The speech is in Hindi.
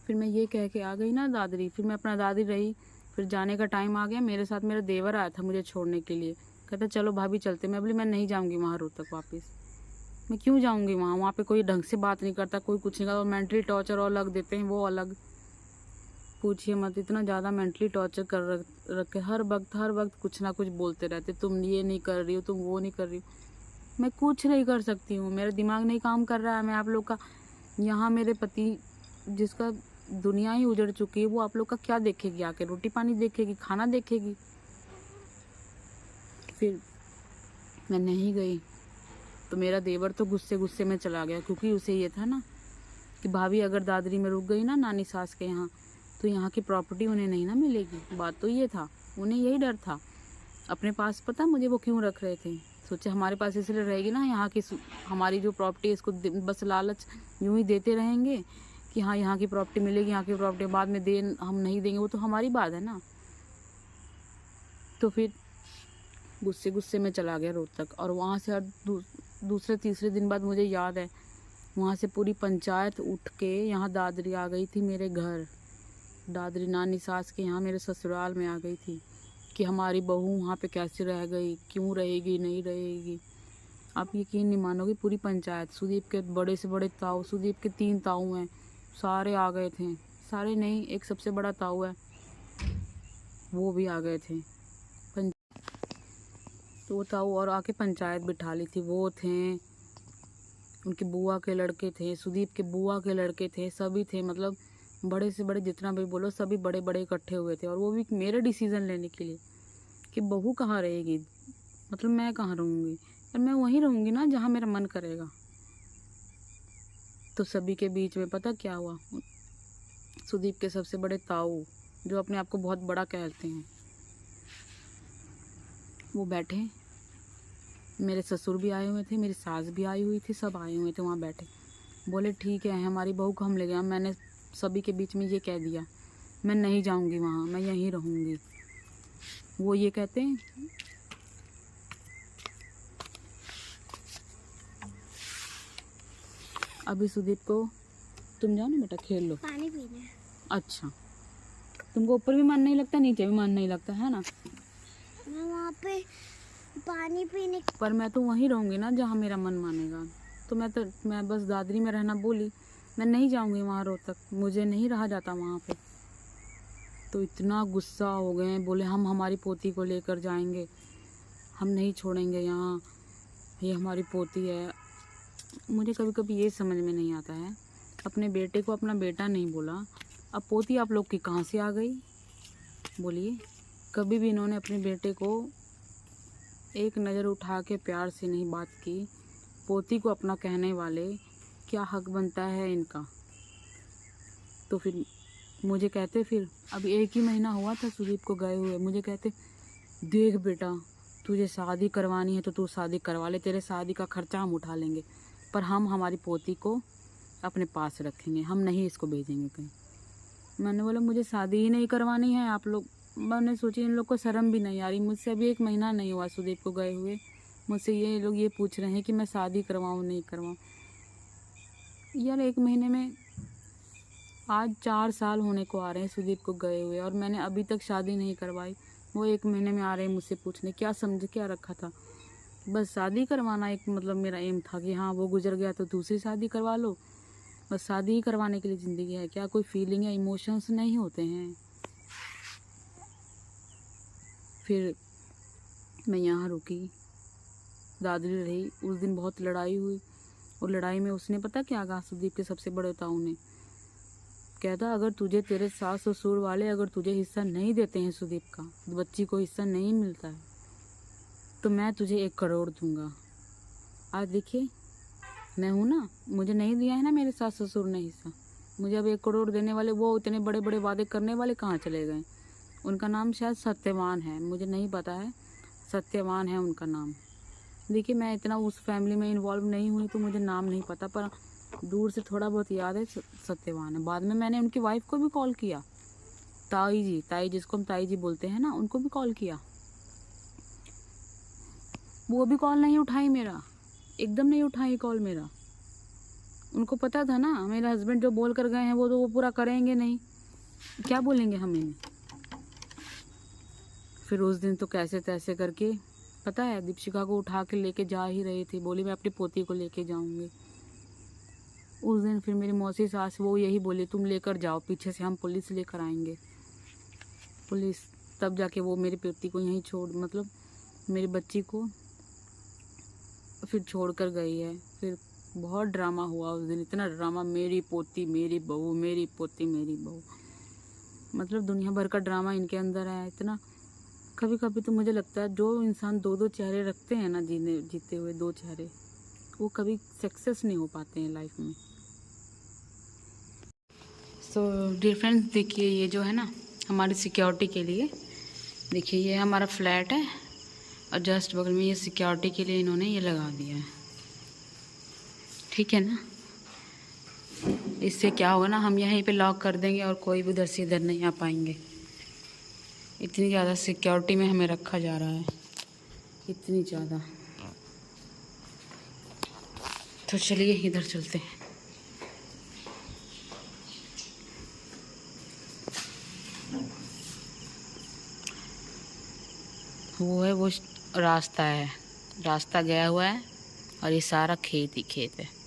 फिर मैं ये कह के आ गई ना दादरी, फिर मैं अपना दादी रही। फिर जाने का टाइम आ गया, मेरे साथ मेरा देवर आया था मुझे छोड़ने के लिए। कहता चलो भाभी चलते। मैं बोली मैं नहीं जाऊँगी वहाँ रोहतक वापस। मैं क्यों जाऊँगी वहाँ? वहाँ पे कोई ढंग से बात नहीं करता, कोई कुछ नहीं करता, और मेंटली टॉर्चर और अलग देते हैं वो अलग। पूछिए मत, इतना ज़्यादा मेंटली टॉर्चर कर रखे। हर वक्त कुछ ना कुछ बोलते रहते, तुम ये नहीं कर रही हो, तुम वो नहीं कर रही हो। मैं कुछ नहीं कर सकती हूँ, मेरा दिमाग नहीं काम कर रहा है। मैं आप लोग का यहाँ मेरे पति जिसका दुनिया ही उजड़ चुकी है, वो आप लोग का क्या देखेगी? आके रोटी पानी देखेगी, खाना देखेगी? फिर मैं नहीं गई तो मेरा देवर तो गुस्से में चला गया, क्योंकि उसे ये था ना कि भाभी अगर दादरी में रुक गई ना नानी सास के यहाँ, तो यहाँ की प्रॉपर्टी उन्हें नहीं ना मिलेगी। बात तो ये था, उन्हें यही डर था अपने पास। पता मुझे वो क्यों रख रहे थे? सोचे हमारे पास इसलिए रहेगी ना यहाँ की हमारी जो प्रॉपर्टी है, इसको बस लालच यूं ही देते रहेंगे कि हाँ यहाँ की प्रॉपर्टी मिलेगी, यहाँ की प्रॉपर्टी बाद में हम नहीं देंगे, वो तो हमारी बात है ना। तो फिर गुस्से में चला गया रोहतक। और वहाँ से दूसरे तीसरे दिन बाद मुझे याद है, वहाँ से पूरी पंचायत उठ के यहाँ दादरी आ गई थी मेरे घर। दादरी नानी सास के यहाँ मेरे ससुराल में आ गई थी कि हमारी बहू वहाँ पे कैसे रह गई, क्यों रहेगी, नहीं रहेगी। आप यकीन नहीं मानोगे, पूरी पंचायत, सुदीप के बड़े से बड़े ताऊ, सुदीप के 3 ताऊ हैं, सारे आ गए थे। सारे नहीं, एक सबसे बड़ा ताऊ है वो भी आ गए थे। तो वो ताऊ और आके पंचायत बिठा ली थी। वो थे, उनकी बुआ के लड़के थे, सुदीप के बुआ के लड़के थे, सभी थे। मतलब बड़े से बड़े जितना भी बोलो, सभी बड़े बड़े इकट्ठे हुए थे। और वो भी मेरे डिसीज़न लेने के लिए कि बहू कहाँ रहेगी, मतलब मैं कहाँ रहूँगी, और मैं वहीं रहूँगी ना जहाँ मेरा मन करेगा। तो सभी के बीच में पता क्या हुआ? सुदीप के सबसे बड़े ताऊ, जो अपने आप को बहुत बड़ा कहते हैं, वो बैठे। मेरे ससुर भी आए हुए थे, मेरी सास भी आई हुई थी, सब आए हुए थे वहाँ बैठे। बोले ठीक है, हमारी बहू को हम ले गए। मैंने सभी के बीच में ये कह दिया, मैं नहीं जाऊँगी वहाँ, मैं यहीं रहूँगी। वो ये कहते हैं अभी सुदीप को, तुम जाओ ना बेटा खेल लो, पानी पीना है। अच्छा, तुमको ऊपर भी मन नहीं लगता, नीचे भी मन नहीं लगता है ना? मैं वहाँ पे पानी पीने, पर मैं तो वहीं रहूँगी ना जहाँ मेरा मन मानेगा। तो मैं बस दादरी में रहना बोली, मैं नहीं जाऊँगी वहाँ रोहतक, मुझे नहीं रहा जाता वहाँ पे। तो इतना गुस्सा हो गए, बोले हम हमारी पोती को लेकर जाएंगे, हम नहीं छोड़ेंगे यहाँ, ये हमारी पोती है। मुझे कभी कभी ये समझ में नहीं आता है, अपने बेटे को अपना बेटा नहीं बोला, अब पोती आप लोग की कहाँ से आ गई? बोलिए। कभी भी इन्होंने अपने बेटे को एक नज़र उठा के प्यार से नहीं बात की। पोती को अपना कहने वाले क्या हक बनता है इनका? तो फिर मुझे कहते, फिर अभी 1 ही महीना हुआ था सुदीप को गए हुए, मुझे कहते देख बेटा, तुझे शादी करवानी है तो तू शादी करवा ले, तेरे शादी का खर्चा हम उठा लेंगे, पर हम हमारी पोती को अपने पास रखेंगे, हम नहीं इसको भेजेंगे कहीं। मैंने बोला मुझे शादी ही नहीं करवानी है आप लोग। मैंने सोची इन लोग को शर्म भी नहीं आ रही, मुझसे अभी 1 महीना नहीं हुआ सुदीप को गए हुए, मुझसे ये लोग ये पूछ रहे हैं कि मैं शादी करवाऊँ नहीं करवाऊँ। यार 1 महीने में आज 4 साल होने को आ रहे हैं सुदीप को गए हुए, और मैंने अभी तक शादी नहीं करवाई। वो 1 महीने में आ रहे हैं मुझसे पूछने, क्या समझ क्या रखा था? बस शादी करवाना एक मतलब मेरा एम था कि हाँ वो गुजर गया तो दूसरी शादी करवा लो, बस शादी ही करवाने के लिए ज़िंदगी है क्या? कोई फीलिंग या इमोशंस नहीं होते हैं? फिर मैं यहाँ रुकी, दादरी रही। उस दिन बहुत लड़ाई हुई, और लड़ाई में उसने पता क्या कहा? सुदीप के सबसे बड़े ताऊ ने कहता, अगर तुझे तेरे सास ससुर वाले अगर तुझे हिस्सा नहीं देते हैं, सुदीप का बच्ची को हिस्सा नहीं मिलता है, तो मैं तुझे 1 करोड़ दूंगा। आज देखिए मैं हूँ ना, मुझे नहीं दिया है ना मेरे सास ससुर ने हिस्सा, मुझे अब 1 करोड़ देने वाले, वो इतने बड़े बड़े वादे करने वाले कहाँ चले गए? उनका नाम शायद सत्यवान है, मुझे नहीं पता है, सत्यवान है उनका नाम। देखिए मैं इतना उस फैमिली में इन्वॉल्व नहीं हुई तो मुझे नाम नहीं पता, पर दूर से थोड़ा बहुत याद है, सत्यवान है। बाद में मैंने उनकी वाइफ को भी कॉल किया, ताई जिसको हम ताई जी बोलते हैं ना, उनको भी कॉल किया, वो भी कॉल नहीं उठाई मेरा, एकदम नहीं उठाई कॉल मेरा। उनको पता था ना मेरे हस्बैंड जो बोल कर गए हैं वो तो वो पूरा करेंगे नहीं, क्या बोलेंगे हमें। फिर उस दिन तो कैसे तैसे करके, पता है, दीपशिका को उठा के लेके जा ही रही थी, बोली मैं अपनी पोती को लेके जाऊंगी। उस दिन फिर मेरी मौसी सास वो यही बोली तुम लेकर जाओ, पीछे से हम पुलिस लेकर आएंगे। पुलिस तब जाके वो मेरी पोती को यहीं छोड़, मतलब मेरी बच्ची को फिर छोड़ कर गई है। फिर बहुत ड्रामा हुआ उस दिन, इतना ड्रामा, मेरी पोती मेरी बहू, मेरी पोती मेरी बहू, मतलब दुनिया भर का ड्रामा इनके अंदर है इतना। कभी कभी तो मुझे लगता है जो इंसान दो दो चेहरे रखते हैं ना, जीते हुए दो चेहरे, वो कभी सक्सेस नहीं हो पाते हैं लाइफ में। सो डियर फ्रेंड्स, देखिए ये जो है ना हमारी सिक्योरिटी के लिए, देखिए ये हमारा फ्लैट है और जस्ट बगल में ये सिक्योरिटी के लिए इन्होंने ये लगा दिया है, ठीक है ना। इससे क्या होगा ना, हम यहीं पे लॉक कर देंगे और कोई भी उधर से इधर नहीं आ पाएंगे। इतनी ज़्यादा सिक्योरिटी में हमें रखा जा रहा है, इतनी ज़्यादा। तो चलिए इधर चलते हैं। वो है वो रास्ता है, रास्ता गया हुआ है और ये सारा खेत ही खेत है।